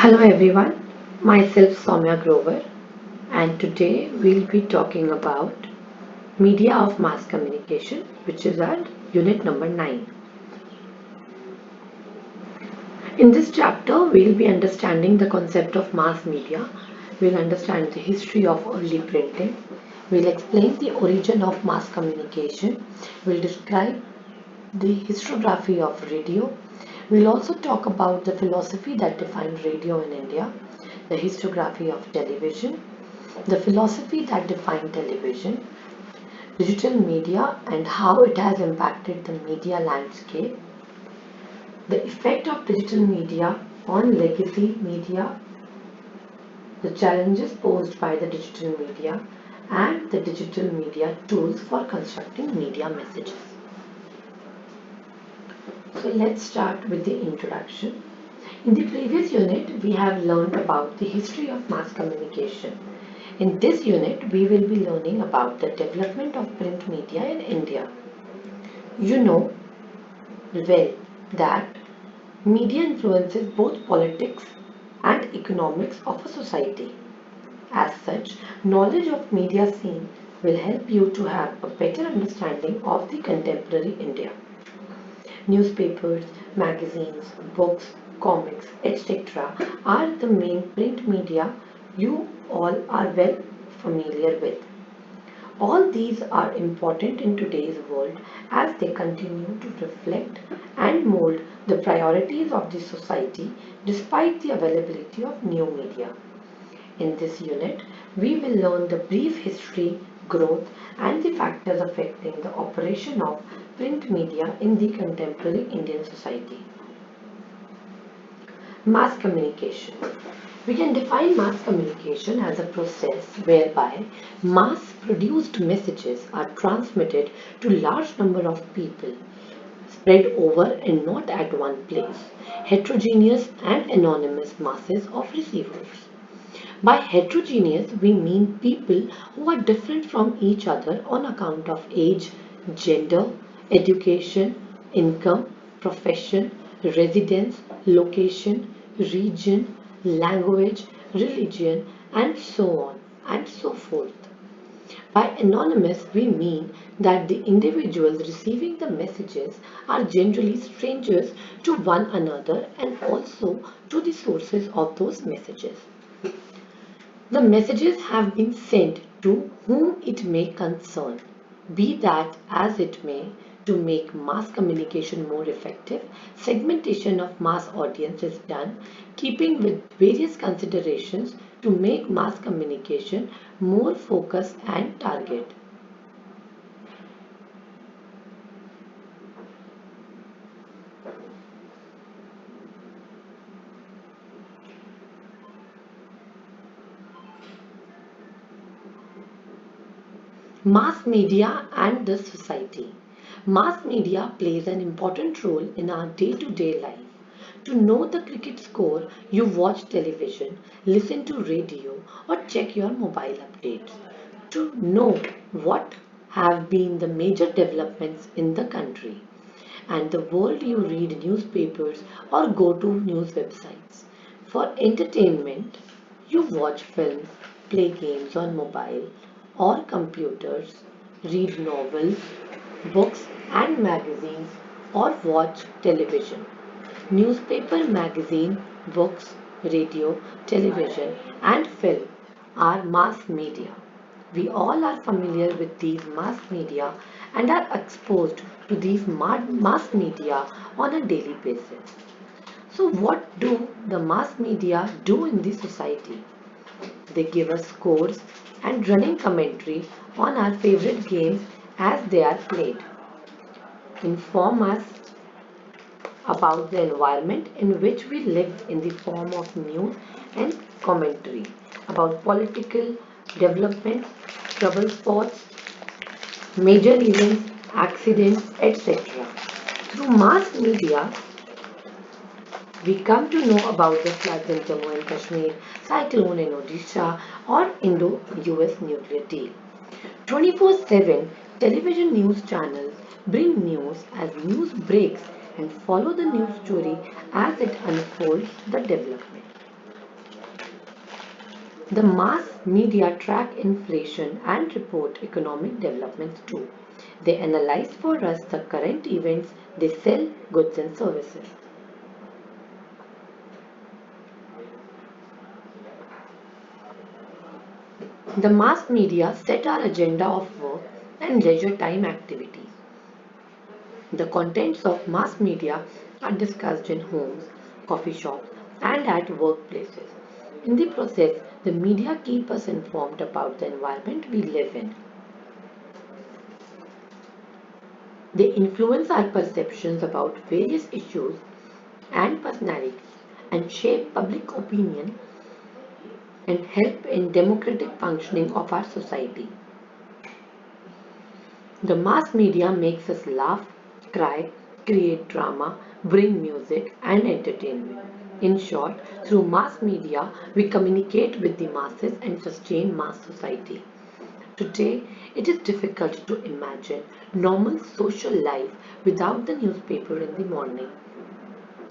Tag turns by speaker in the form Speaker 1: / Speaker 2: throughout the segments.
Speaker 1: Hello everyone, myself Saumya Grover, and today we'll be talking about media of mass communication, which is our unit number 9. In this chapter, we'll be understanding the concept of mass media, we'll understand the history of early printing, we'll explain the origin of mass communication, we'll describe the historiography of radio. We'll also talk about the philosophy that defined radio in India, the historiography of television, the philosophy that defined television, digital media and how it has impacted the media landscape, the effect of digital media on legacy media, the challenges posed by the digital media, and the digital media tools for constructing media messages. So let's start with the introduction. In the previous unit, we have learned about the history of mass communication. In this unit, we will be learning about the development of print media in India. You know well that media influences both politics and economics of a society. As such, knowledge of media scene will help you to have a better understanding of the contemporary India. Newspapers, magazines, books, comics, etc. are the main print media you all are well familiar with. All these are important in today's world as they continue to reflect and mold the priorities of the society despite the availability of new media. In this unit, we will learn the brief history, growth, and the factors affecting the operation of print media in the contemporary Indian society. Mass communication. We can define mass communication as a process whereby mass-produced messages are transmitted to large number of people, spread over and not at one place, heterogeneous and anonymous masses of receivers. By heterogeneous, we mean people who are different from each other on account of age, gender, education, income, profession, residence, location, region, language, religion, and so on and so forth. By anonymous, we mean that the individuals receiving the messages are generally strangers to one another and also to the sources of those messages. The messages have been sent to whom it may concern. Be that as it may, to make mass communication more effective, segmentation of mass audience is done, keeping with various considerations to make mass communication more focused and target. Mass media and the society. Mass media plays an important role in our day-to-day life. To know the cricket score, you watch television, listen to radio, or check your mobile updates. To know what have been the major developments in the country and the world, you read newspapers or go to news websites. For entertainment, you watch films, play games on mobile or computers, read novels, books and magazines or watch television. Newspaper, magazine, books, radio, television and film are mass media. We all are familiar with these mass media and are exposed to these mass media on a daily basis. So what do the mass media do in the society? They give us scores and running commentary on our favorite games as they are played. Inform us about the environment in which we live in the form of news and commentary about political developments, trouble spots, major events, accidents, etc. Through mass media, we come to know about the floods in Jammu and Kashmir, cyclone in Odisha, or Indo-US nuclear deal. 24/7 television news channels bring news as news breaks and follow the news story as it unfolds the development. The mass media track inflation and report economic developments too. They analyze for us the current events, they sell goods and services. The mass media set our agenda of work and leisure time activities. The contents of mass media are discussed in homes, coffee shops, and at workplaces. In the process, the media keep us informed about the environment we live in. They influence our perceptions about various issues and personalities and shape public opinion and help in democratic functioning of our society. The mass media makes us laugh, cry, create drama, bring music and entertainment. In short, through mass media, we communicate with the masses and sustain mass society. Today, it is difficult to imagine normal social life without the newspaper in the morning,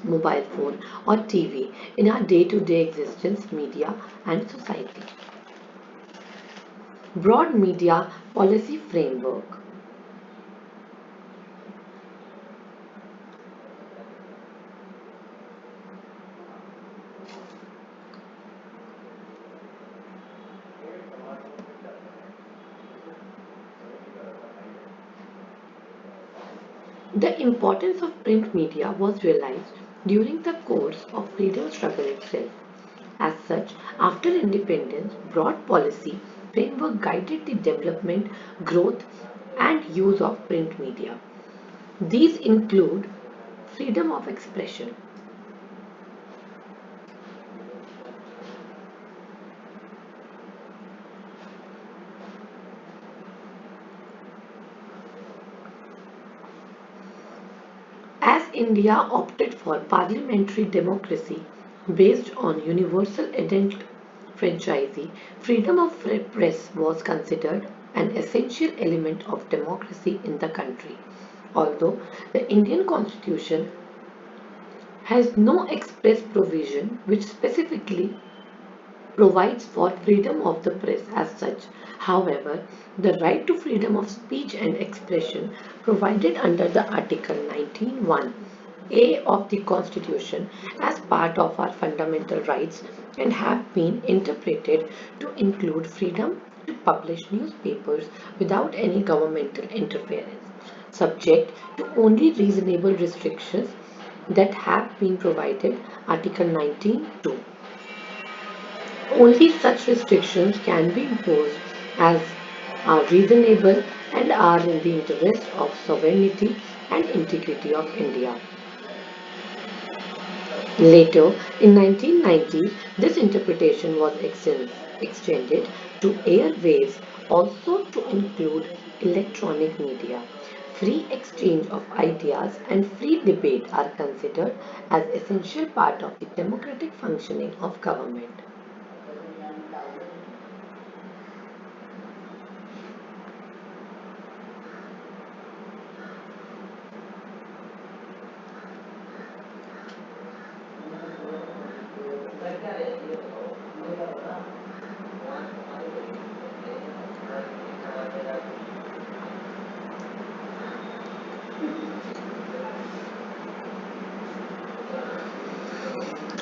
Speaker 1: mobile phone or TV in our day-to-day existence, media and society. Broad media policy framework. The importance of print media was realized during the course of freedom struggle itself. As such, after independence, broad policy framework guided the development, growth, and use of print media. These include freedom of expression. As India opted for parliamentary democracy based on universal franchisee, freedom of press was considered an essential element of democracy in the country. Although the Indian constitution has no express provision which specifically provides for freedom of the press as such. However, the right to freedom of speech and expression provided under the Article 19(1)(a) of the Constitution as part of our fundamental rights and have been interpreted to include freedom to publish newspapers without any governmental interference, subject to only reasonable restrictions that have been provided Article 19(2). Only such restrictions can be imposed as are reasonable and are in the interest of sovereignty and integrity of India. Later, in 1990s, this interpretation was extended to airwaves also to include electronic media. Free exchange of ideas and free debate are considered as essential part of the democratic functioning of government.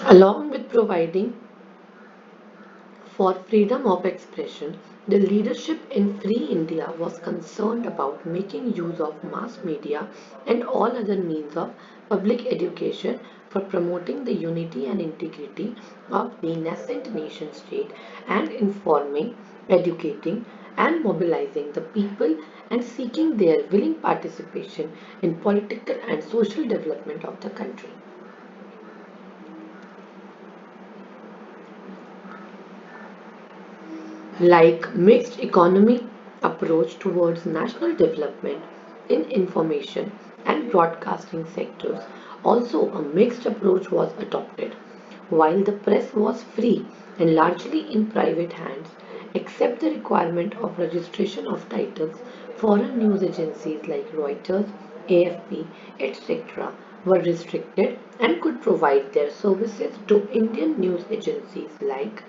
Speaker 1: Along with providing for freedom of expression, the leadership in Free India was concerned about making use of mass media and all other means of public education for promoting the unity and integrity of the nascent nation state and informing, educating, and mobilizing the people and seeking their willing participation in political and social development of the country. Like mixed economy approach towards national development in information and broadcasting sectors, also a mixed approach was adopted. While the press was free and largely in private hands, except the requirement of registration of titles, foreign news agencies like Reuters, AFP, etc. were restricted and could provide their services to Indian news agencies like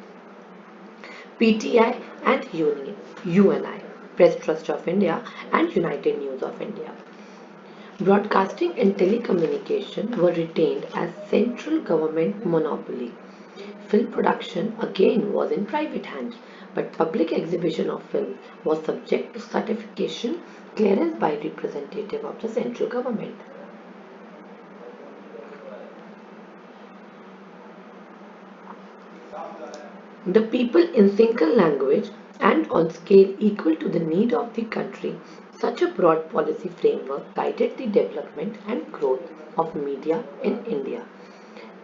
Speaker 1: PTI and UNI, Press Trust of India and United News of India. Broadcasting and telecommunication were retained as central government monopoly. Film production again was in private hands, but public exhibition of film was subject to certification clearance by representative of the central government. The people in single language and on scale equal to the need of the country, such a broad policy framework guided the development and growth of media in India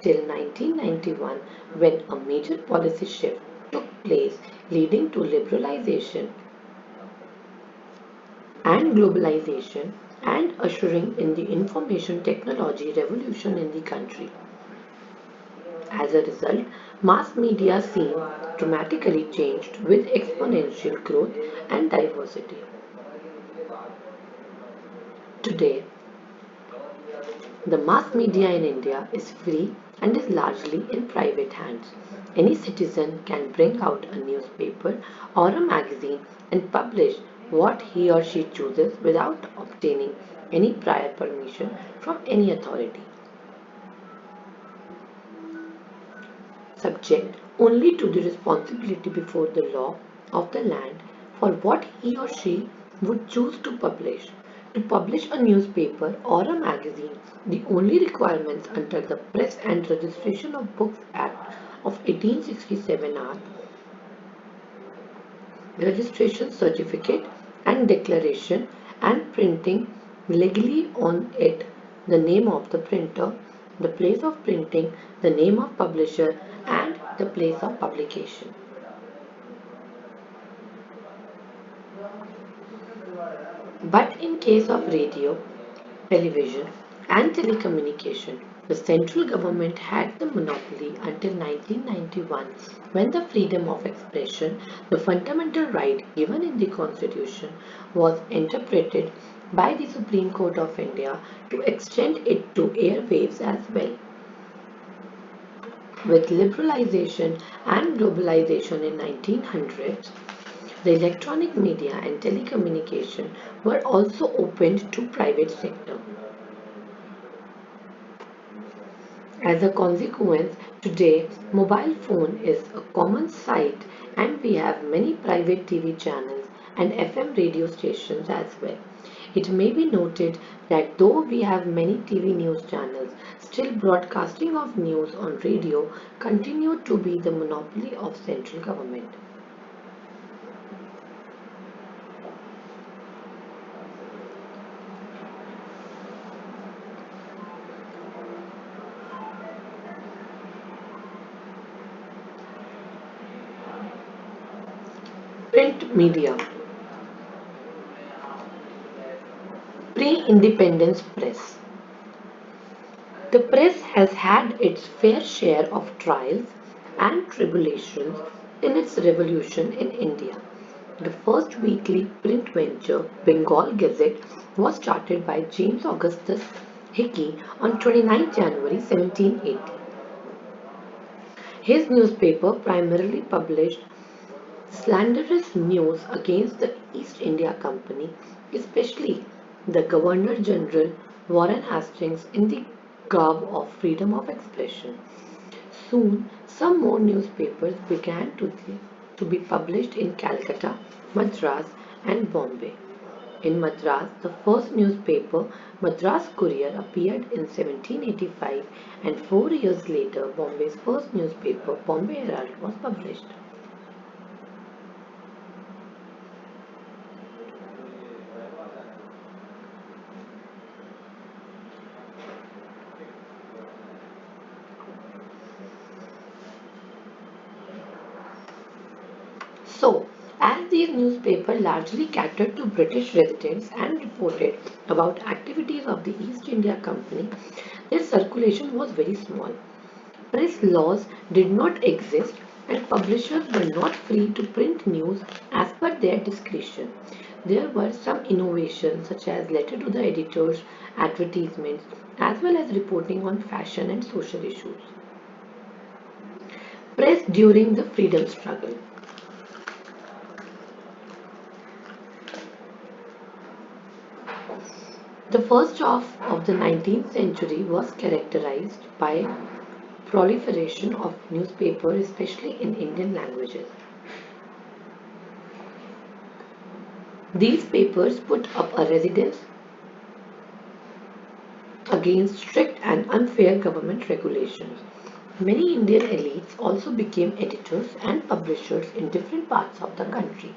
Speaker 1: till 1991 when a major policy shift took place leading to liberalization and globalization and ushering in the information technology revolution in the country. As a result, mass media scene dramatically changed with exponential growth and diversity. Today, the mass media in India is free and is largely in private hands. Any citizen can bring out a newspaper or a magazine and publish what he or she chooses without obtaining any prior permission from any authority. Subject only to the responsibility before the law of the land for what he or she would choose to publish. To publish a newspaper or a magazine, the only requirements under the Press and Registration of Books Act of 1867 are registration certificate and declaration and printing legally on it the name of the printer, the place of printing, the name of publisher and the place of publication. But in case of radio, television and telecommunication, the central government had the monopoly until 1991 when the freedom of expression, the fundamental right given in the constitution, was interpreted by the Supreme Court of India to extend it to airwaves as well. With liberalization and globalization in 1900s, the electronic media and telecommunication were also opened to private sector. As a consequence, today mobile phone is a common sight and we have many private TV channels and FM radio stations as well. It may be noted that though we have many TV news channels, still broadcasting of news on radio continue to be the monopoly of central government. Print media, pre-independence press. The press has had its fair share of trials and tribulations in its revolution in India. The first weekly print venture, Bengal Gazette, was started by James Augustus Hickey on 29 January 1780. His newspaper primarily published slanderous news against the East India Company, especially the Governor General Warren Hastings in the garb of freedom of expression. Soon, some more newspapers began to be published in Calcutta, Madras, and Bombay. In Madras, the first newspaper, Madras Courier, appeared in 1785, and 4 years later, Bombay's first newspaper, Bombay Herald, was published. So, as these newspapers largely catered to British residents and reported about activities of the East India Company, their circulation was very small. Press laws did not exist and publishers were not free to print news as per their discretion. There were some innovations such as letter to the editors, advertisements, as well as reporting on fashion and social issues. Press during the freedom struggle. The first half of the 19th century was characterized by proliferation of newspapers, especially in Indian languages. These papers put up a resistance against strict and unfair government regulations. Many Indian elites also became editors and publishers in different parts of the country.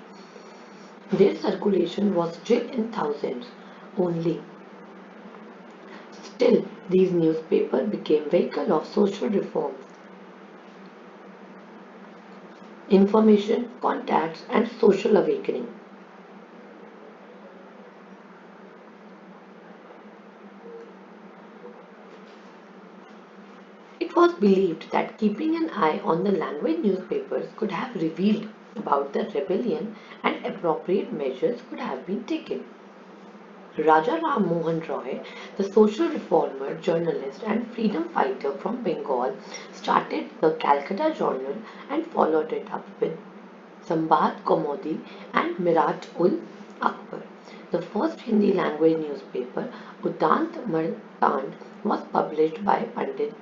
Speaker 1: Their circulation was still in thousands only. Still, these newspapers became vehicles of social reform, information, contacts, and social awakening. It was believed that keeping an eye on the language newspapers could have revealed about the rebellion and appropriate measures could have been taken. Raja Ram Mohan Roy, the social reformer, journalist, and freedom fighter from Bengal, started the Calcutta Journal and followed it up with Sambad Kaumudi and Mirat ul Akbar. The first Hindi language newspaper, Udant Martand, was published by Pandit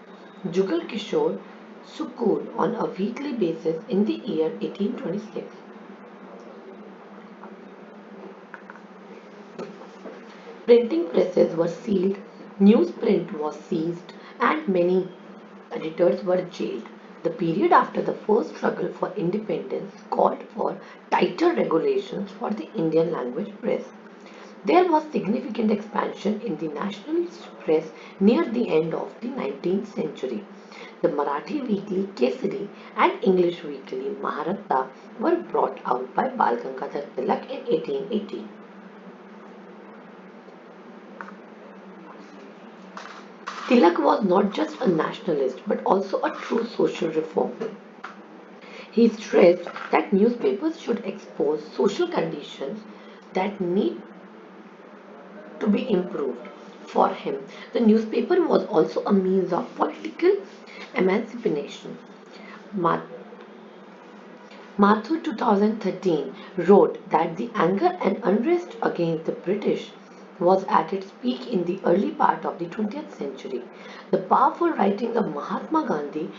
Speaker 1: Jugal Kishore Sukul on a weekly basis in the year 1826. Printing presses were sealed, newsprint was seized, and many editors were jailed. The period after the first struggle for independence called for tighter regulations for the Indian language press. There was significant expansion in the nationalist press near the end of the 19th century. The Marathi weekly Kesari and English weekly Maharatna were brought out by Bal Gangadhar Tilak in 1880. Tilak was not just a nationalist but also a true social reformer. He stressed that newspapers should expose social conditions that need to be improved. For him, the newspaper was also a means of political emancipation. Mathur 2013 wrote that the anger and unrest against the British was at its peak in the early part of the 20th century. The powerful writings of Mahatma Gandhi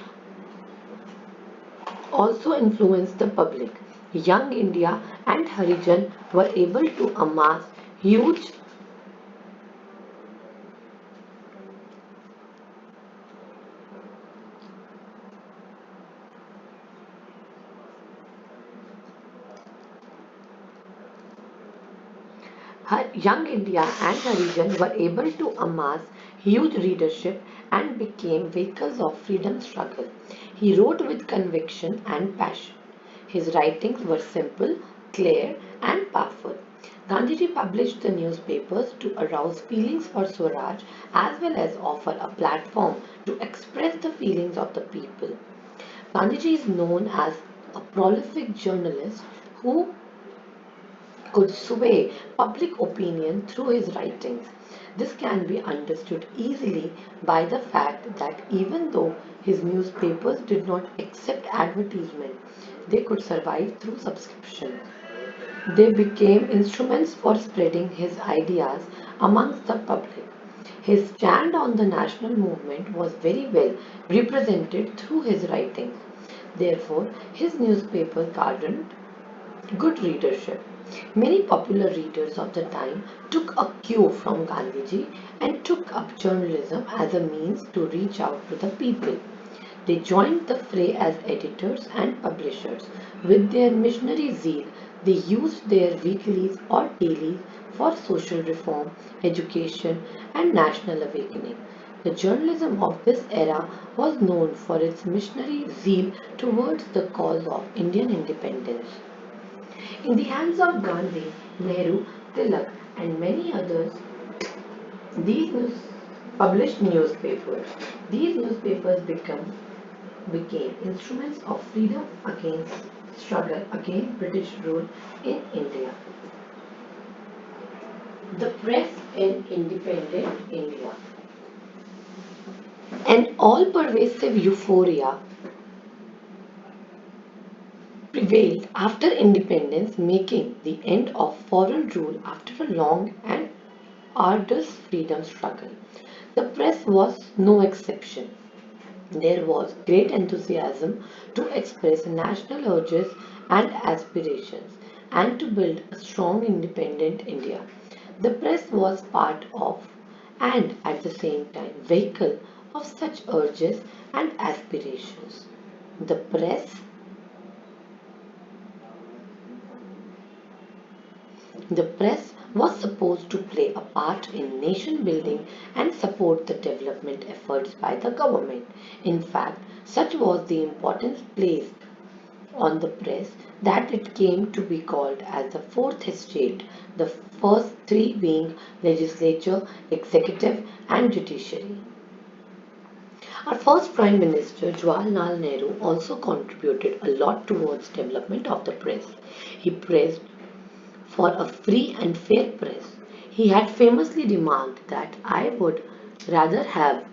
Speaker 1: also influenced the public. Young India and Harijan were able to amass huge Young India and Harijan were able to amass huge readership and became vehicles of freedom struggle. He wrote with conviction and passion. His writings were simple, clear, and powerful. Gandhiji published the newspapers to arouse feelings for Swaraj as well as offer a platform to express the feelings of the people. Gandhiji is known as a prolific journalist who could sway public opinion through his writings. This can be understood easily by the fact that even though his newspapers did not accept advertisement, they could survive through subscription. They became instruments for spreading his ideas amongst the public. His stand on the national movement was very well represented through his writings. Therefore, his newspaper garnered good readership. Many popular readers of the time took a cue from Gandhiji and took up journalism as a means to reach out to the people. They joined the fray as editors and publishers. With their missionary zeal, they used their weeklies or dailies for social reform, education, and national awakening. The journalism of this era was known for its missionary zeal towards the cause of Indian independence. In the hands of Gandhi, Nehru, Tilak, and many others, these published newspapers. These newspapers became instruments of freedom against struggle against British rule in India. The press in independent India. An all-pervasive euphoria prevailed after independence, making the end of foreign rule after a long and arduous freedom struggle. The press was no exception. There was great enthusiasm to express national urges and aspirations and to build a strong independent India. The press was part of and at the same time vehicle of such urges and aspirations. The press was supposed to play a part in nation building and support the development efforts by the government. In fact, such was the importance placed on the press that it came to be called as the fourth estate, the first three being legislature, executive, and judiciary. Our first Prime Minister Jawaharlal Nehru also contributed a lot towards development of the press. He pressed for a free and fair press. He had famously remarked that I would rather have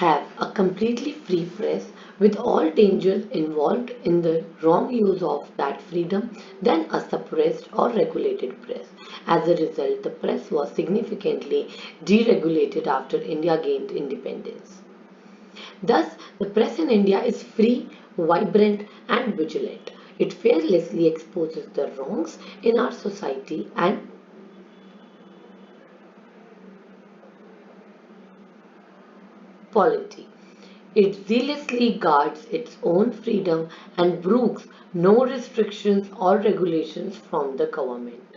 Speaker 1: a completely free press with all dangers involved in the wrong use of that freedom than a suppressed or regulated press. As a result, the press was significantly deregulated after India gained independence. Thus, the press in India is free, vibrant, and vigilant. It fearlessly exposes the wrongs in our society and polity. It zealously guards its own freedom and brooks no restrictions or regulations from the government.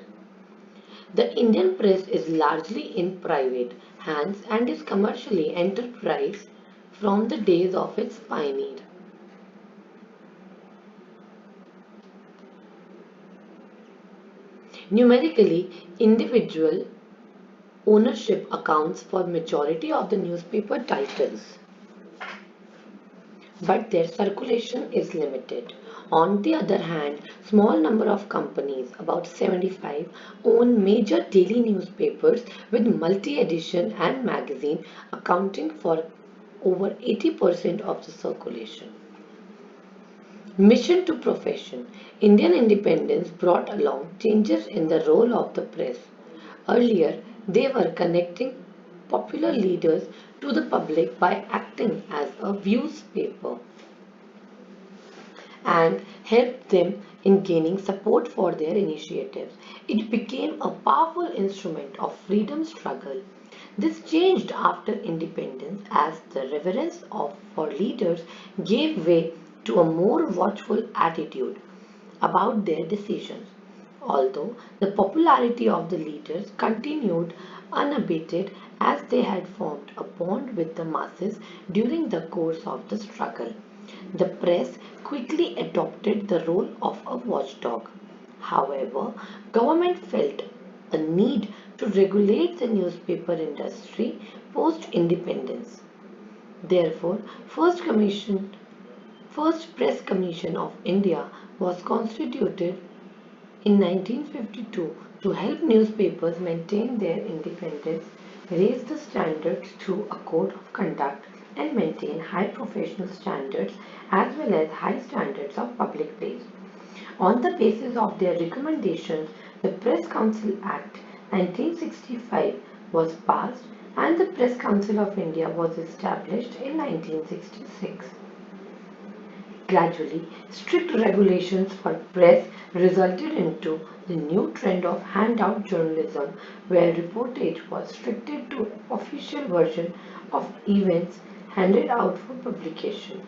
Speaker 1: The Indian press is largely in private hands and is commercially enterprise from the days of its pioneer. Numerically, individual ownership accounts for majority of the newspaper titles, but their circulation is limited. On the other hand, small number of companies, about 75, own major daily newspapers with multi-edition and magazine accounting for over 80% of the circulation. Mission to profession. Indian independence brought along changes in the role of the press. Earlier, they were connecting popular leaders to the public by acting as a newspaper and helped them in gaining support for their initiatives. It became a powerful instrument of freedom struggle. This changed after independence as the reverence for leaders gave way to a more watchful attitude about their decisions. Although the popularity of the leaders continued unabated as they had formed a bond with the masses during the course of the struggle. The press quickly adopted the role of a watchdog. However, government felt a need to regulate the newspaper industry post-independence. Therefore, First Press Commission of India was constituted in 1952 to help newspapers maintain their independence, raise the standards through a code of conduct, and maintain high professional standards as well as high standards of public praise. On the basis of their recommendations, the Press Council Act 1965 was passed and the Press Council of India was established in 1966. Gradually, strict regulations for press resulted into the new trend of handout journalism where reportage was restricted to official version of events handed out for publication.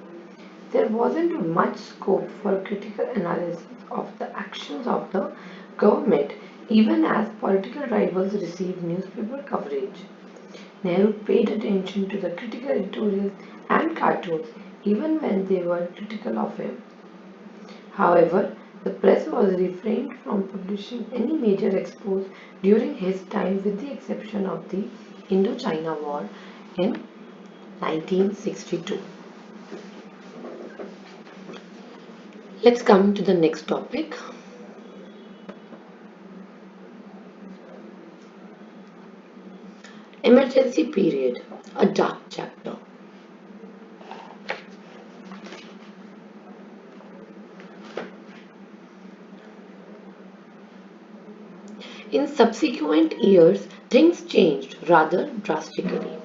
Speaker 1: There wasn't much scope for critical analysis of the actions of the government even as political rivals received newspaper coverage. Nehru paid attention to the critical editorials and cartoons even when they were critical of him. However, the press was refrained from publishing any major expos during his time with the exception of the Indochina War in 1962. Let's come to the next topic. Emergency period, a dark chapter. In subsequent years, things changed rather drastically.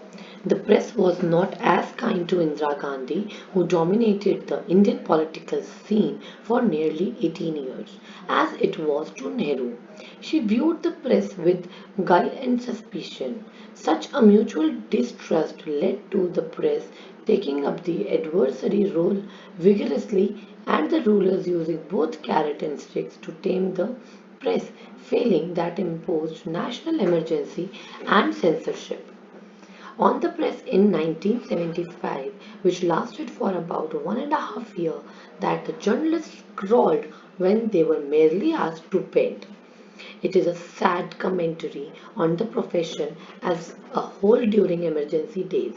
Speaker 1: The press was not as kind to Indira Gandhi, who dominated the Indian political scene for nearly 18 years, as it was to Nehru. She viewed the press with guile and suspicion. Such a mutual distrust led to the press taking up the adversary role vigorously and the rulers using both carrot and sticks to tame the press, failing that imposed national emergency and censorship on the press in 1975, which lasted for about 1.5 years, that the journalists scrawled when they were merely asked to paint. It is a sad commentary on the profession as a whole during emergency days.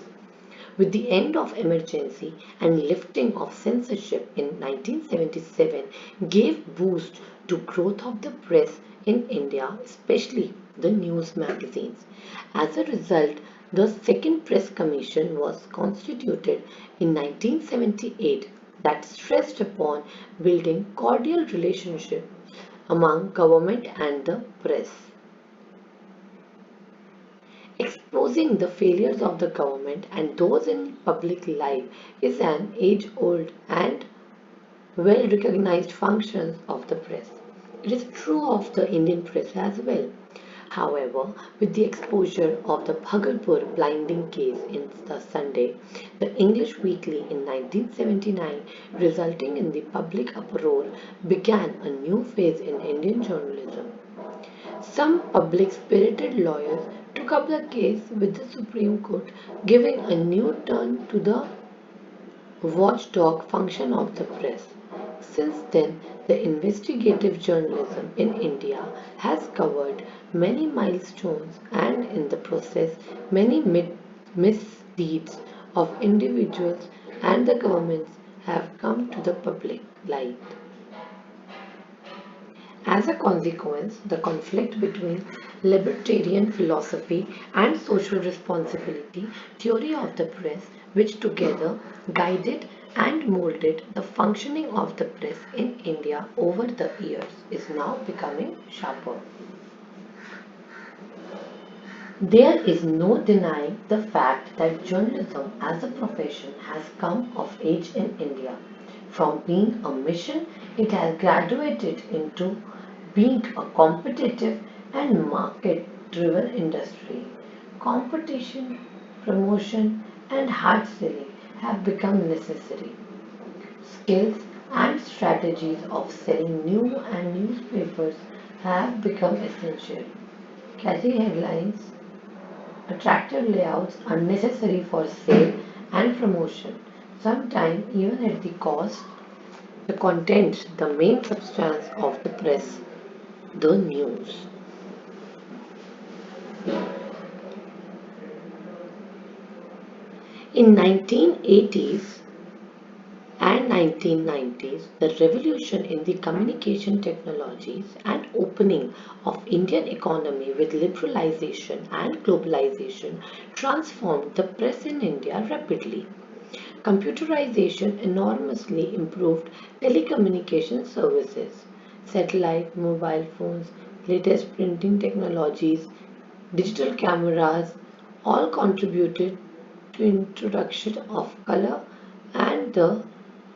Speaker 1: With the end of emergency and lifting of censorship in 1977 gave boost to growth of the press in India, especially the news magazines. As a result, the Second Press Commission was constituted in 1978 that stressed upon building cordial relationships among government and the press. Exposing the failures of the government and those in public life is an age-old and well-recognized function of the press. It is true of the Indian press as well. However, with the exposure of the Bhagalpur blinding case in the Sunday, the English Weekly in 1979, resulting in the public uproar, began a new phase in Indian journalism. Some public-spirited lawyers took up the case with the Supreme Court, giving a new turn to the watchdog function of the press. Since then, the investigative journalism in India has covered many milestones and, in the process, many misdeeds of individuals and the governments have come to the public light. As a consequence, the conflict between libertarian philosophy and social responsibility theory of the press, which together guided and molded the functioning of the press in India over the years, is now becoming sharper. There is no denying the fact that journalism as a profession has come of age in India. From being a mission, it has graduated into being a competitive and market driven industry. Competition, promotion, and hard selling have become necessary. Skills and strategies of selling new and newspapers have become essential. Catchy headlines, attractive layouts are necessary for sale and promotion, sometimes even at the cost the content, the main substance of the press, the news. In 1980s and 1990s, the revolution in the communication technologies and opening of Indian economy with liberalization and globalization transformed the press in India rapidly. Computerization enormously improved telecommunication services. Satellite, mobile phones, latest printing technologies, digital cameras all contributed to introduction of color and the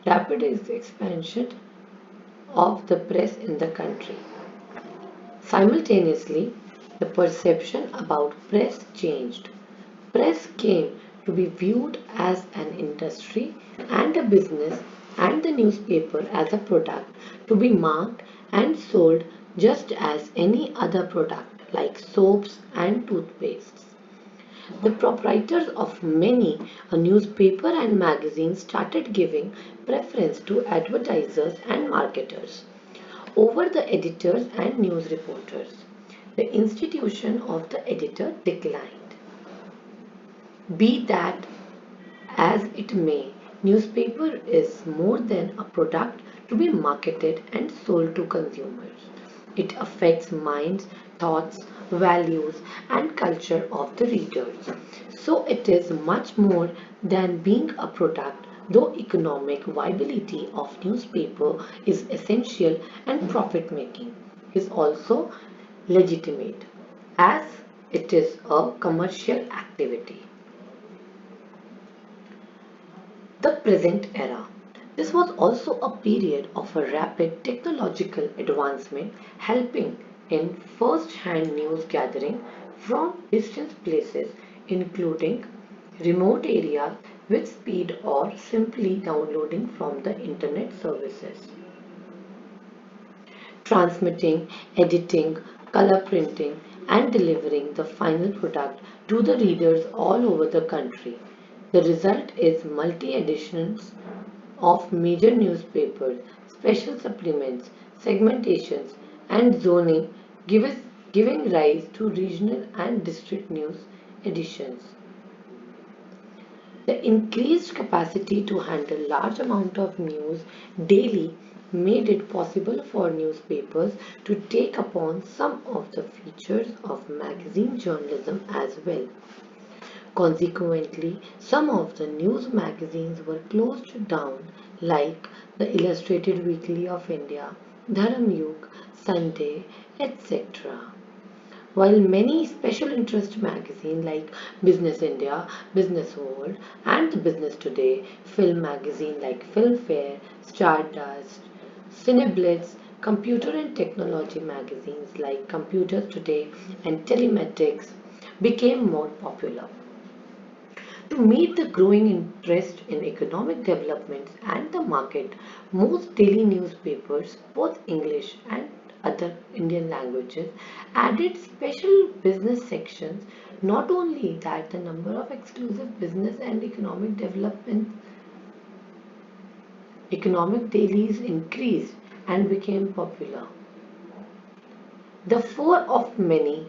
Speaker 1: rapid expansion of the press in the country. Simultaneously, the perception about press changed. Press came to be viewed as an industry and a business, and the newspaper as a product to be marked and sold just as any other product like soaps and toothpastes. The proprietors of many a newspaper and magazine started giving preference to advertisers and marketers over the editors and news reporters. The institution of the editor declined. Be that as it may, newspaper is more than a product to be marketed and sold to consumers. It affects minds, thoughts, values and culture of the readers. So it is much more than being a product, though economic viability of newspaper is essential and profit making is also legitimate as it is a commercial activity. The present era. This was also a period of a rapid technological advancement, helping in first-hand news gathering from distant places, including remote areas with speed or simply downloading from the internet services. Transmitting, editing, color printing, and delivering the final product to the readers all over the country. The result is multi editions of major newspapers, special supplements, segmentations, and zoning, giving rise to regional and district news editions. The increased capacity to handle large amount of news daily made it possible for newspapers to take upon some of the features of magazine journalism as well. Consequently, some of the news magazines were closed down, like the Illustrated Weekly of India, Dharamyug, Sunday, etc. While many special interest magazines like Business India, Business World, and the Business Today, film magazine like Filmfare, Stardust, Cineblitz, computer and technology magazines like Computers Today and Telematics became more popular. To meet the growing interest in economic developments and the market, most daily newspapers, both English and other Indian languages, added special business sections. Not only that, the number of exclusive business and economic dailies increased and became popular. The four of many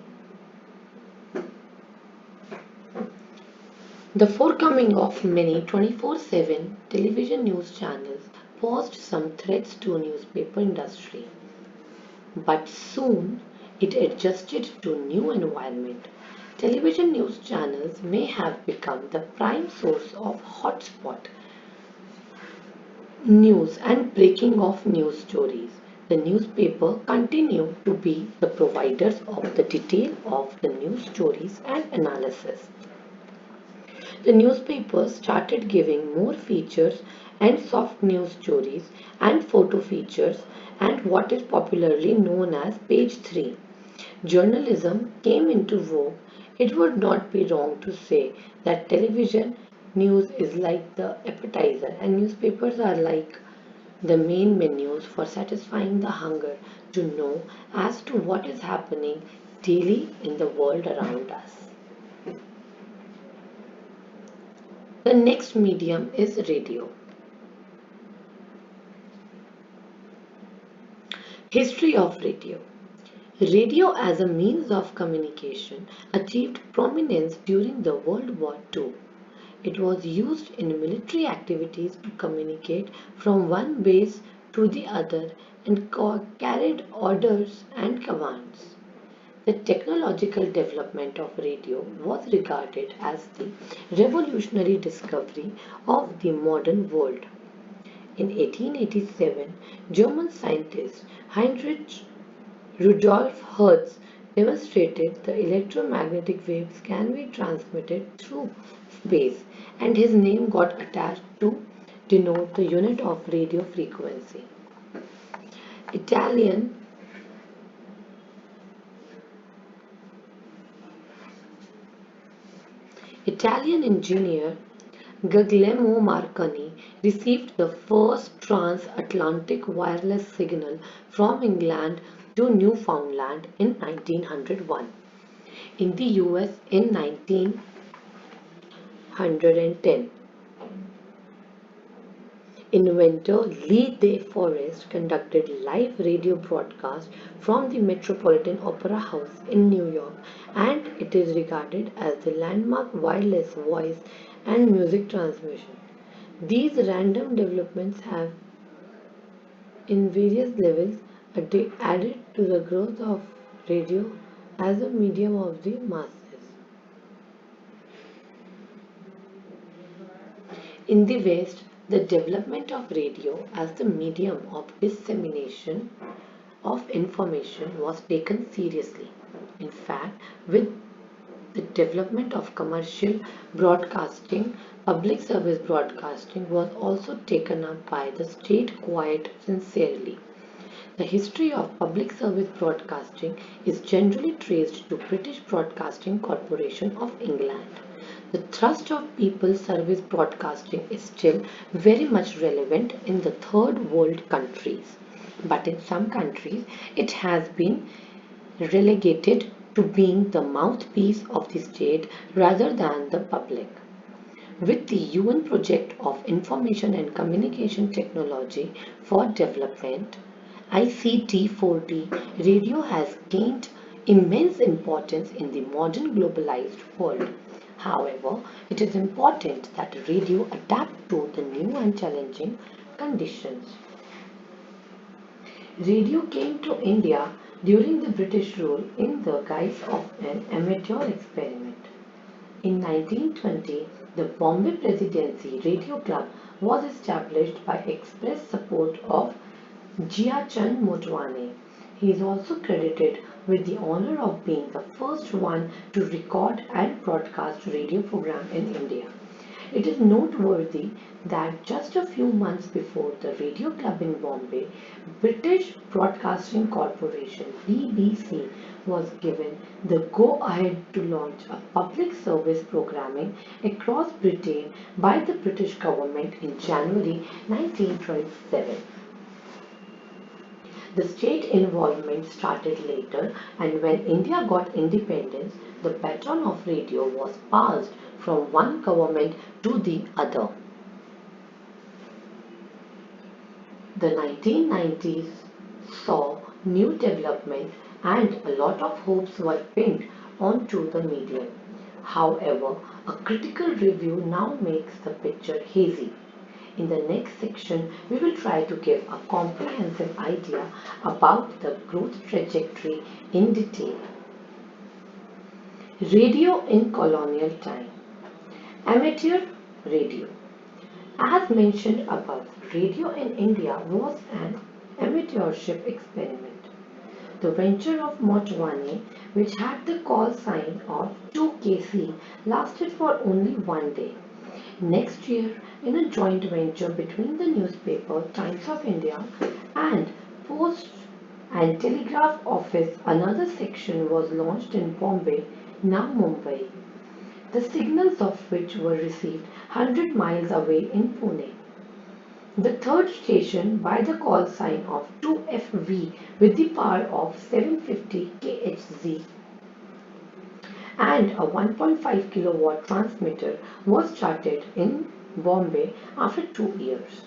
Speaker 1: The forthcoming of many 24/7 television news channels posed some threats to newspaper industry, but soon it adjusted to new environment. Television news channels may have become the prime source of hotspot news and breaking of news stories. The newspaper continue to be the providers of the detail of the news stories and analysis. The newspapers started giving more features and soft news stories and photo features and what is popularly known as page 3. Journalism came into vogue. It would not be wrong to say that television news is like the appetizer and newspapers are like the main menus for satisfying the hunger to know as to what is happening daily in the world around us. The next medium is radio. History of radio. Radio as a means of communication achieved prominence during the World War II. It was used in military activities to communicate from one base to the other and carried orders and commands. The technological development of radio was regarded as the revolutionary discovery of the modern world. In 1887, German scientist Heinrich Rudolf Hertz demonstrated the electromagnetic waves can be transmitted through space, and his name got attached to denote the unit of radio frequency. Italian Italian engineer Guglielmo Marconi received the first transatlantic wireless signal from England to Newfoundland in 1901. In the US in 1910, inventor Lee De Forest conducted live radio broadcasts from the Metropolitan Opera House in New York, and it is regarded as the landmark wireless voice and music transmission. These random developments have, in various levels, added to the growth of radio as a medium of the masses. In the West, the development of radio as the medium of dissemination of information was taken seriously. In fact, with the development of commercial broadcasting, public service broadcasting was also taken up by the state quite sincerely. The history of public service broadcasting is generally traced to British Broadcasting Corporation of England. The thrust of people service broadcasting is still very much relevant in the third world countries, but in some countries it has been relegated to being the mouthpiece of the state rather than the public. With the UN project of Information and Communication Technology for Development ICT4D, radio has gained immense importance in the modern globalized world. However, it is important that radio adapt to the new and challenging conditions. Radio came to India during the British rule in the guise of an amateur experiment. In 1920, the Bombay Presidency Radio Club was established by express support of Jiachand Motwane. He is also credited with the honor of being the first one to record and broadcast radio program in India. It is noteworthy that just a few months before the Radio Club in Bombay, British Broadcasting Corporation BBC was given the go-ahead to launch a public service programming across Britain by the British government in January 1927. The state involvement started later, and when India got independence, the baton of radio was passed from one government to the other. The 1990s saw new development and a lot of hopes were pinned onto the medium. However, a critical review now makes the picture hazy. In the next section, we will try to give a comprehensive idea about the growth trajectory in detail. Radio in colonial time. Amateur radio. As mentioned above, radio in India was an amateurship experiment. The venture of Motwane, which had the call sign of 2KC, lasted for only one day. Next year, in a joint venture between the newspaper Times of India and Post and Telegraph Office, another section was launched in Bombay, now Mumbai, the signals of which were received 100 miles away in Pune. The third station by the call sign of 2FV with the power of 750 kHz and a 1.5 kilowatt transmitter was started in Bombay after 2 years.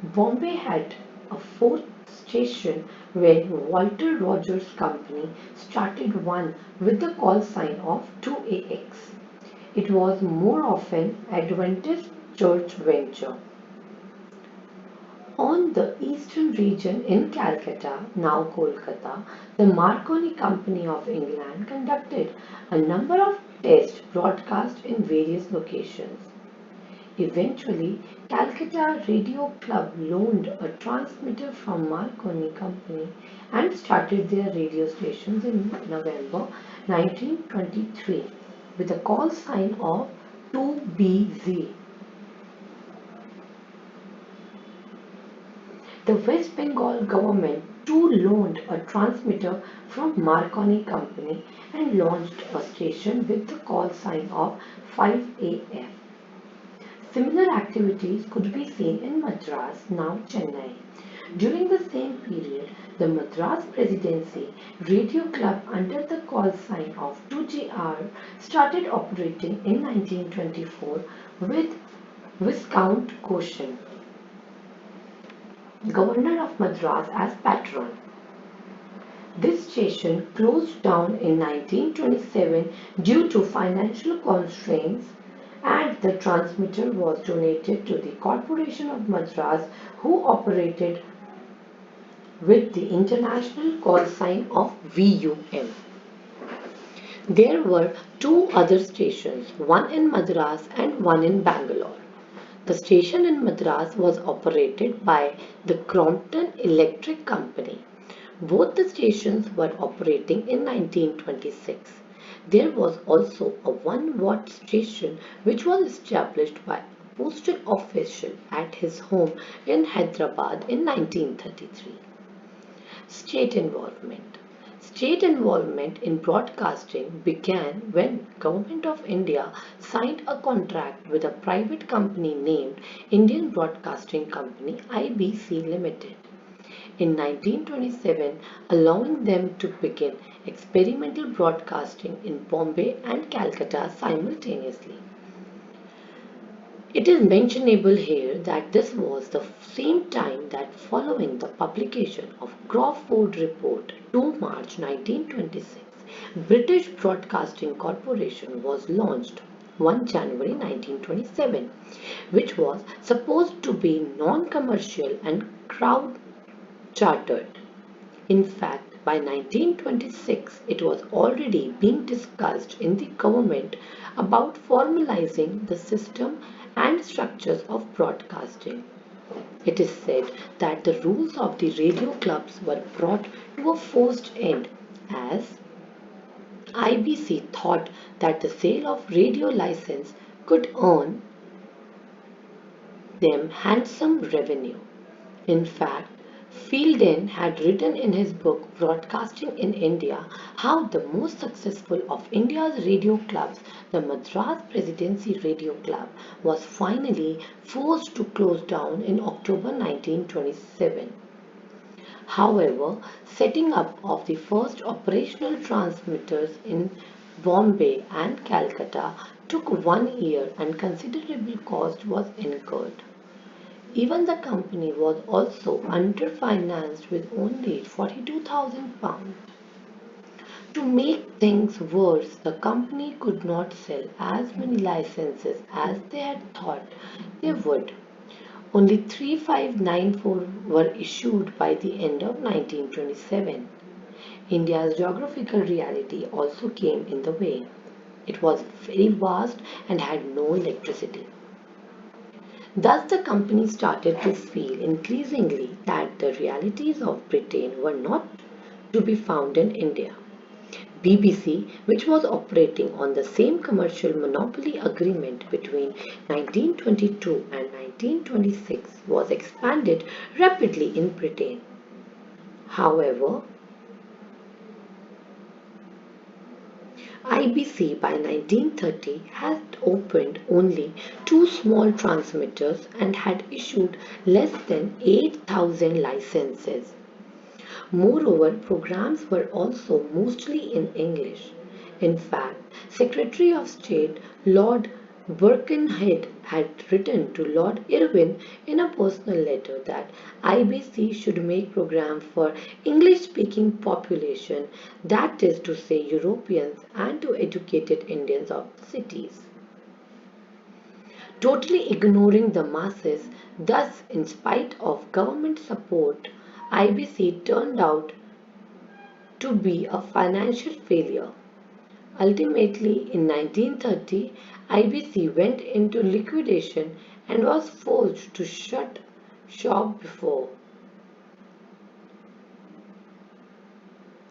Speaker 1: Bombay had a fourth station when Walter Rogers Company started one with the call sign of 2AX. It was more often Adventist Church venture. On the eastern region in Calcutta, now Kolkata, the Marconi Company of England conducted a number of test broadcasts in various locations. Eventually, Calcutta Radio Club loaned a transmitter from Marconi Company and started their radio stations in November 1923 with a call sign of 2BZ. The West Bengal government too loaned a transmitter from Marconi Company and launched a station with the call sign of 5AF. Similar activities could be seen in Madras, now Chennai. During the same period, the Madras Presidency Radio Club under the call sign of 2GR started operating in 1924 with Viscount Cochin, Governor of Madras, as patron. This station closed down in 1927 due to financial constraints, and the transmitter was donated to the Corporation of Madras, who operated with the international call sign of VUM. There were two other stations, one in Madras and one in Bangalore. The station in Madras was operated by the Crompton Electric Company, Both the stations were operating in 1926. There was also a 1 watt station which was established by a postal official at his home in Hyderabad in 1933. State involvement. State involvement in broadcasting began when Government of India signed a contract with a private company named Indian Broadcasting Company IBC Limited in 1927, allowing them to begin experimental broadcasting in Bombay and Calcutta simultaneously. It is mentionable here that this was the same time that following the publication of Crawford Report 2 March 1926, British Broadcasting Corporation was launched 1 January 1927, which was supposed to be non-commercial and crowd-chartered. In fact, by 1926, it was already being discussed in the government about formalizing the system and structures of broadcasting. It is said that the rules of the radio clubs were brought to a forced end as IBC thought that the sale of radio license could earn them handsome revenue. In fact, Fielden had written in his book Broadcasting in India how the most successful of India's radio clubs, the Madras Presidency Radio Club, was finally forced to close down in October 1927. However, setting up of the first operational transmitters in Bombay and Calcutta took 1 year and considerable cost was incurred. Even the company was also underfinanced with only £42,000. To make things worse, the company could not sell as many licenses as they had thought they would. Only 3594 were issued by the end of 1927. India's geographical reality also came in the way. It was very vast and had no electricity. Thus, the company started to feel increasingly that the realities of Britain were not to be found in India. BBC, which was operating on the same commercial monopoly agreement between 1922 and 1926, was expanded rapidly in Britain. However, IBC by 1930 had opened only 2 small transmitters and had issued less than 8,000 licenses. Moreover, programs were also mostly in English. In fact, Secretary of State Lord Birkenhead had written to Lord Irwin in a personal letter that IBC should make programs for English-speaking population, that is to say Europeans and to educated Indians of the cities. Totally ignoring the masses, thus in spite of government support, IBC turned out to be a financial failure. Ultimately, in 1930, IBC went into liquidation and was forced to shut shop before.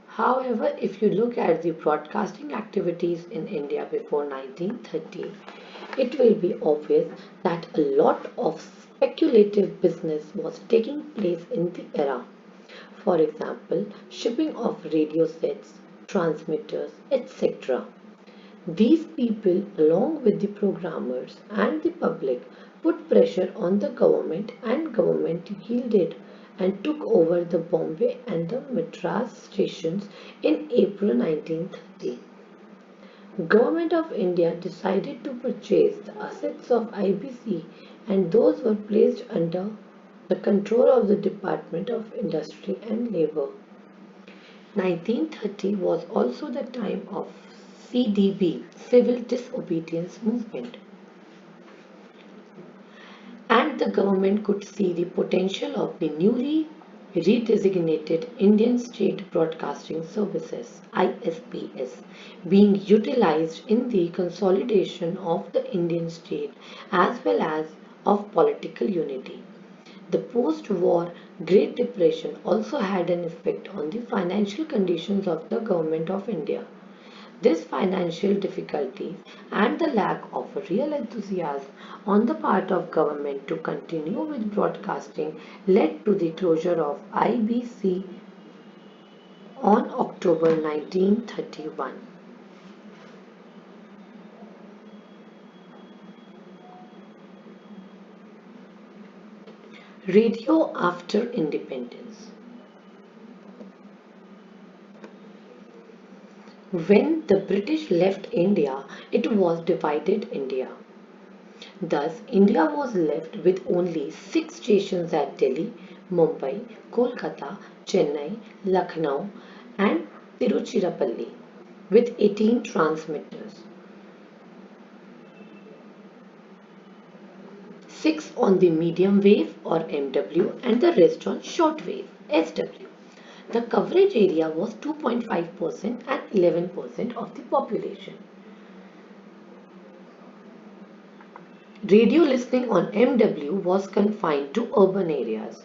Speaker 1: However, if you look at the broadcasting activities in India before 1930, it will be obvious that a lot of speculative business was taking place in the era. For example, shipping of radio sets, transmitters, etc. These people, along with the programmers and the public, put pressure on the government and government yielded and took over the Bombay and the Madras stations in April 1930. Government of India decided to purchase the assets of IBC and those were placed under the control of the Department of Industry and Labour. 1930 was also the time of CDB, Civil Disobedience Movement, and the government could see the potential of the newly redesignated Indian State Broadcasting Services ISPS being utilized in the consolidation of the Indian state as well as of political unity. The post-war Great Depression also had an effect on the financial conditions of the government of India. This financial difficulties and the lack of real enthusiasm on the part of government to continue with broadcasting led to the closure of IBC on October 1931. Radio after independence. When the British left India, it was divided India. Thus, India was left with only six stations at Delhi, Mumbai, Kolkata, Chennai, Lucknow, and Tiruchirappalli, with 18 transmitters, six on the medium wave or MW and the rest on short wave SW. The coverage area was 2.5% and 11% of the population. Radio listening on MW was confined to urban areas.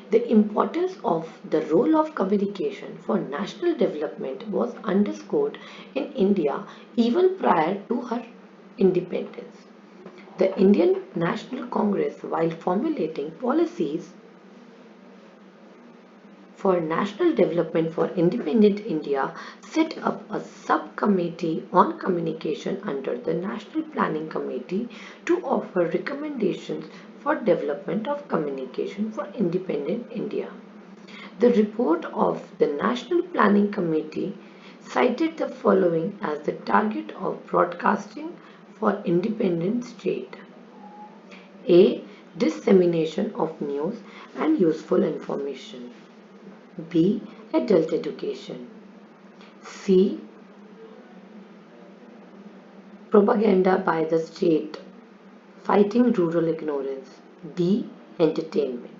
Speaker 1: The importance of the role of communication for national development was underscored in India even prior to her independence. The Indian National Congress, while formulating policies for national development for independent India, set up a subcommittee on communication under the National Planning Committee to offer recommendations for development of communication for independent India. The report of the National Planning Committee cited the following as the target of broadcasting for independent state. A. Dissemination of news and useful information. B. Adult education. C. Propaganda by the state, fighting rural ignorance. D. Entertainment.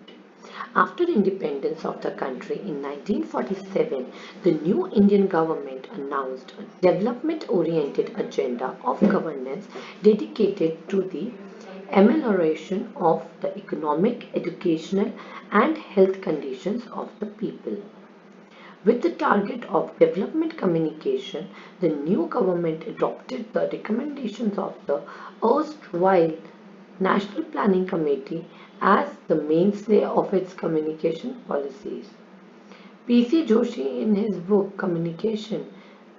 Speaker 1: After independence of the country in 1947, the new Indian government announced a development-oriented agenda of governance dedicated to the amelioration of the economic, educational, and health conditions of the people. With the target of development communication, the new government adopted the recommendations of the erstwhile National Planning Committee as the mainstay of its communication policies. P.C. Joshi, in his book Communication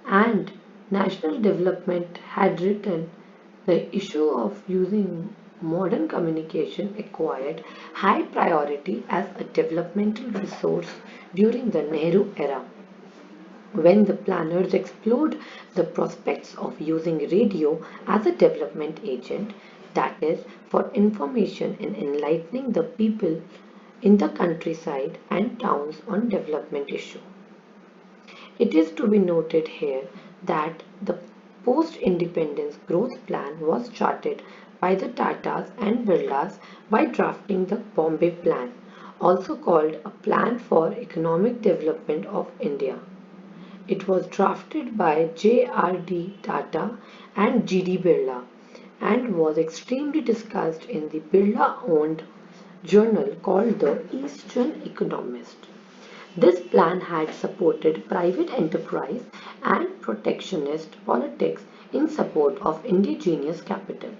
Speaker 1: and National Development, had written the issue of using modern communication acquired high priority as a developmental resource during the Nehru era, when the planners explored the prospects of using radio as a development agent, that is, for information and enlightening the people in the countryside and towns on development issues. It is to be noted here that the post-independence growth plan was charted by the Tatas and Birlas by drafting the Bombay Plan, also called a Plan for Economic Development of India. It was drafted by J.R.D. Tata and G.D. Birla and was extremely discussed in the Birla-owned journal called the Eastern Economist. This plan had supported private enterprise and protectionist politics in support of indigenous capital.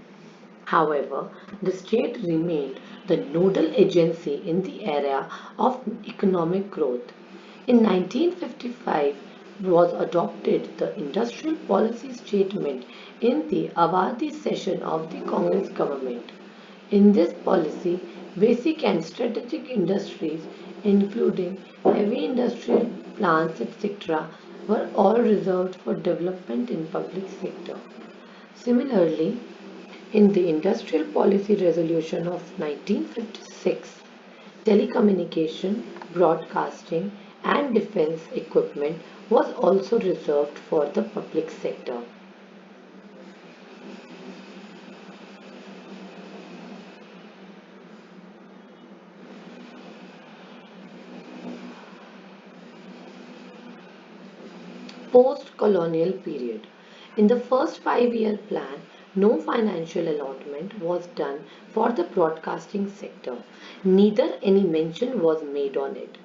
Speaker 1: However, the state remained the nodal agency in the area of economic growth. In 1955 was adopted the Industrial Policy Statement in the Awadhi session of the Congress government. In this policy, basic and strategic industries, including heavy industrial plants, etc., were all reserved for development in public sector. Similarly, in the Industrial Policy Resolution of 1956, telecommunication, broadcasting, and defense equipment was also reserved for the public sector. Post-colonial period. In the first five-year plan, No financial allotment was done for the broadcasting sector, neither any mention was made on it,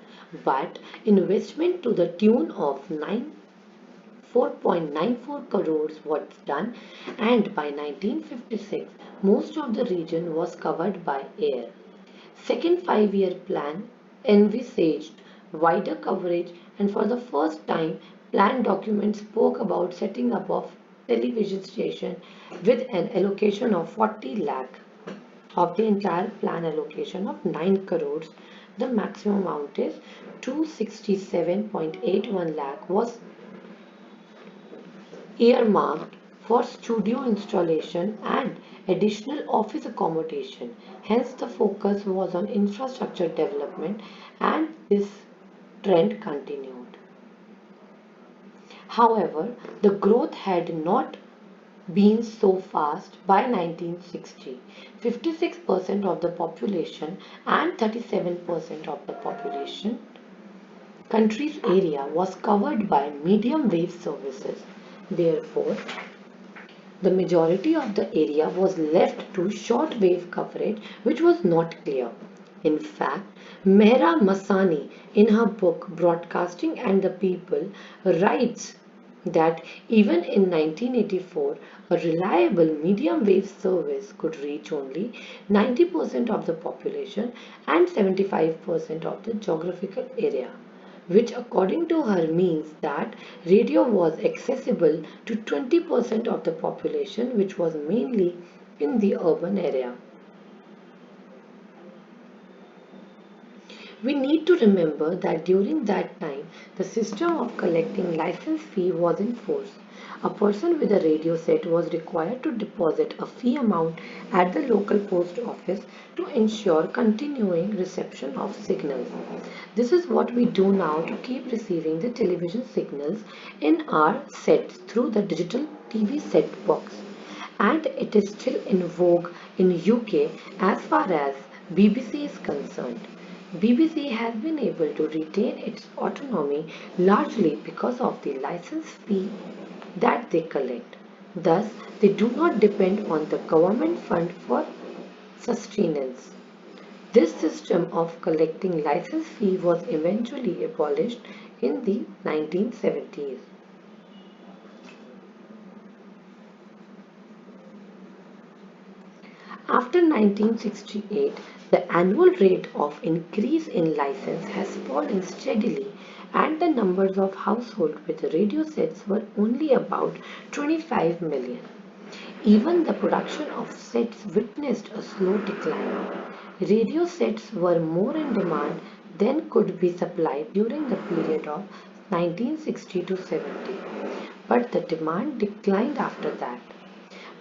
Speaker 1: but investment to the tune of 4.94 crores was done, and by 1956 most of the region was covered by air. Second five-year plan envisaged wider coverage, and for the first time plan documents spoke about setting up of television station with an allocation of 40 lakh. Of the entire plan allocation of 9 crores, the maximum amount is 267.81 lakh was earmarked for studio installation and additional office accommodation. Hence, the focus was on infrastructure development, and this trend continued. However, the growth had not been so fast. By 1960, 56% of the population and 37% of the population country's area was covered by medium wave services. Therefore, the majority of the area was left to short wave coverage, which was not clear. In fact, Mehra Masani, in her book Broadcasting and the People, writes that even in 1984, a reliable medium wave service could reach only 90% of the population and 75% of the geographical area, which according to her means that radio was accessible to 20% of the population, which was mainly in the urban area. We need to remember that during that time, the system of collecting license fee was in force. A person with a radio set was required to deposit a fee amount at the local post office to ensure continuing reception of signals. This is what we do now to keep receiving the television signals in our sets through the digital TV set box. And it is still in vogue in UK as far as BBC is concerned. BBC has been able to retain its autonomy largely because of the license fee that they collect. Thus, they do not depend on the government fund for sustenance. This system of collecting license fee was eventually abolished in the 1970s. After 1968, the annual rate of increase in license has fallen steadily, and the numbers of households with radio sets were only about 25 million. Even the production of sets witnessed a slow decline. Radio sets were more in demand than could be supplied during the period of 1960 to 70, but the demand declined after that.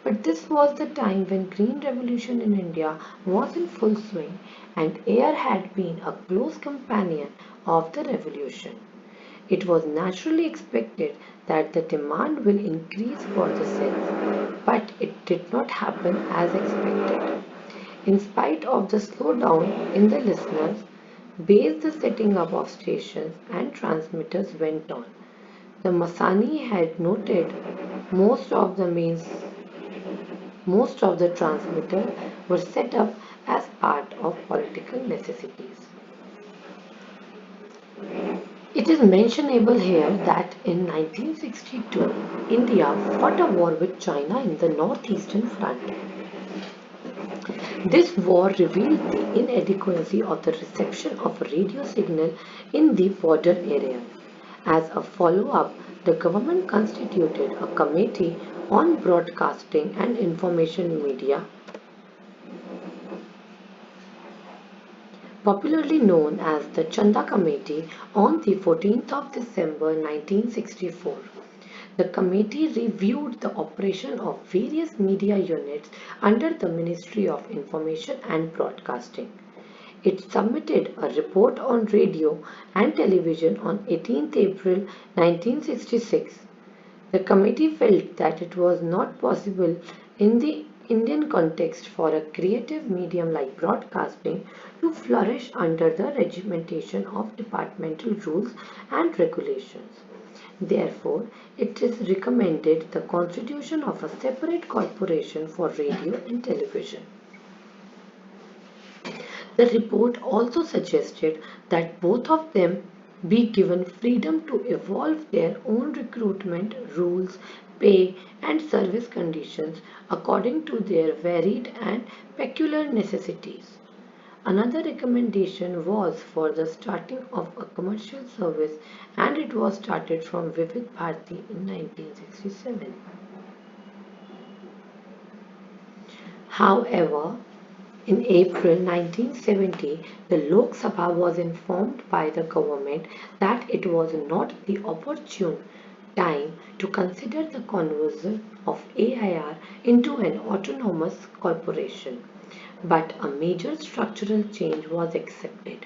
Speaker 1: But this was the time when Green Revolution in India was in full swing, and air had been a close companion of the revolution. It was naturally expected that the demand will increase for the sets, but it did not happen as expected. In spite of the slowdown in the listeners base, the setting up of stations and transmitters went on. The Masani had noted most of the mains most of the transmitters were set up as part of political necessities. It is mentionable here that in 1962, India fought a war with China in the northeastern front. This war revealed the inadequacy of the reception of a radio signal in the border areas. As a follow-up, the government constituted a committee on broadcasting and information media, popularly known as the Chanda Committee, on the 14th of December 1964. The committee reviewed the operation of various media units under the Ministry of Information and Broadcasting. It submitted a report on radio and television on 18th April 1966. The committee felt that it was not possible in the Indian context for a creative medium like broadcasting to flourish under the regimentation of departmental rules and regulations. Therefore, it is recommended the constitution of a separate corporation for radio and television. The report also suggested that both of them be given freedom to evolve their own recruitment rules, pay, and service conditions according to their varied and peculiar necessities. Another recommendation was for the starting of a commercial service, and it was started from Vivid Bharati in 1967. However, in April 1970, the Lok Sabha was informed by the government that it was not the opportune time to consider the conversion of AIR into an autonomous corporation, but a major structural change was accepted.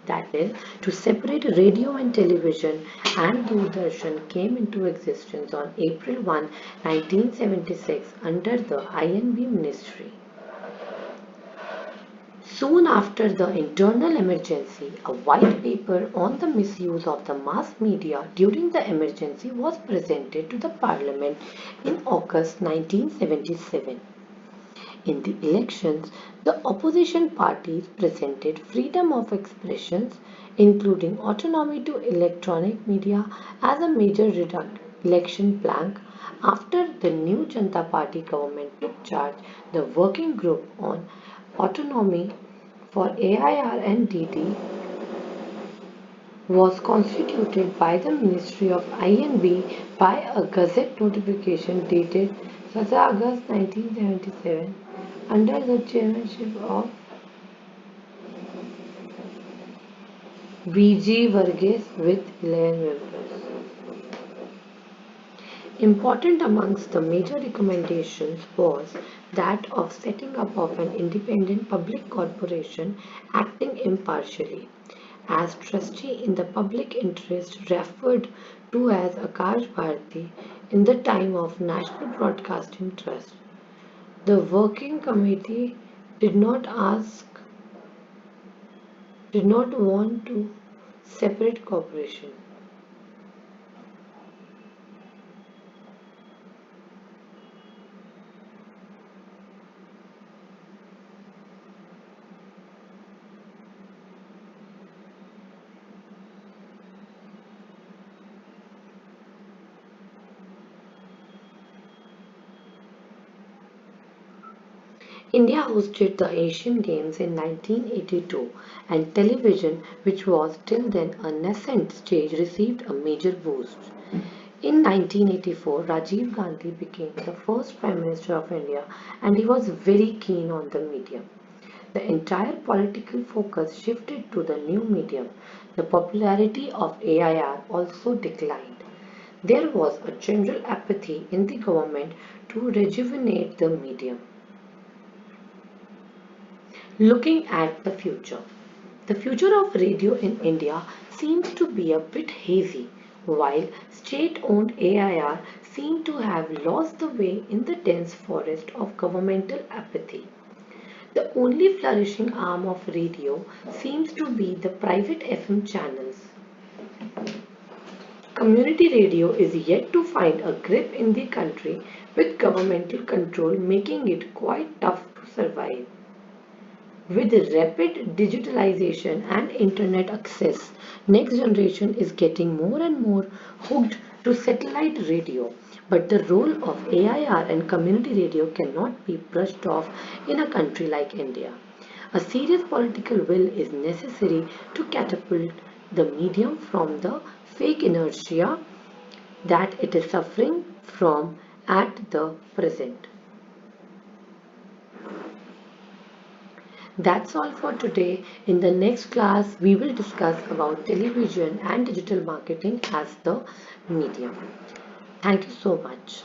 Speaker 1: That is, to separate radio and television, and Doordarshan came into existence on April 1, 1976 under the INB ministry. Soon after the internal emergency, a white paper on the misuse of the mass media during the emergency was presented to the Parliament in August 1977. In the elections, the opposition parties presented freedom of expressions, including autonomy to electronic media, as a major election plank. After the new Janata Party government took charge, the working group on autonomy for AIR and DD was constituted by the Ministry of INB by a Gazette notification dated 6 August 1977 under the chairmanship of B.G. Varghese with 11 members. Important amongst the major recommendations was that of setting up of an independent public corporation acting impartially as trustee in the public interest referred to as Akash Bharati in the time of National Broadcasting Trust. The working committee did not ask did not want to separate corporation. India hosted the Asian Games in 1982, and television, which was till then a nascent stage, received a major boost. In 1984, Rajiv Gandhi became the first Prime Minister of India, and he was very keen on the medium. The entire political focus shifted to the new medium. The popularity of AIR also declined. There was a general apathy in the government to rejuvenate the medium. Looking at the future. The future of radio in India seems to be a bit hazy, while state-owned AIR seem to have lost the way in the dense forest of governmental apathy. The only flourishing arm of radio seems to be the private FM channels. Community radio is yet to find a grip in the country, with governmental control making it quite tough to survive. With rapid digitalization and internet access, next generation is getting more and more hooked to satellite radio. But the role of AIR and community radio cannot be brushed off in a country like India. A serious political will is necessary to catapult the medium from the fake inertia that it is suffering from at the present. That's all for today. In the next class, we will discuss about television and digital marketing as the medium. Thank you so much.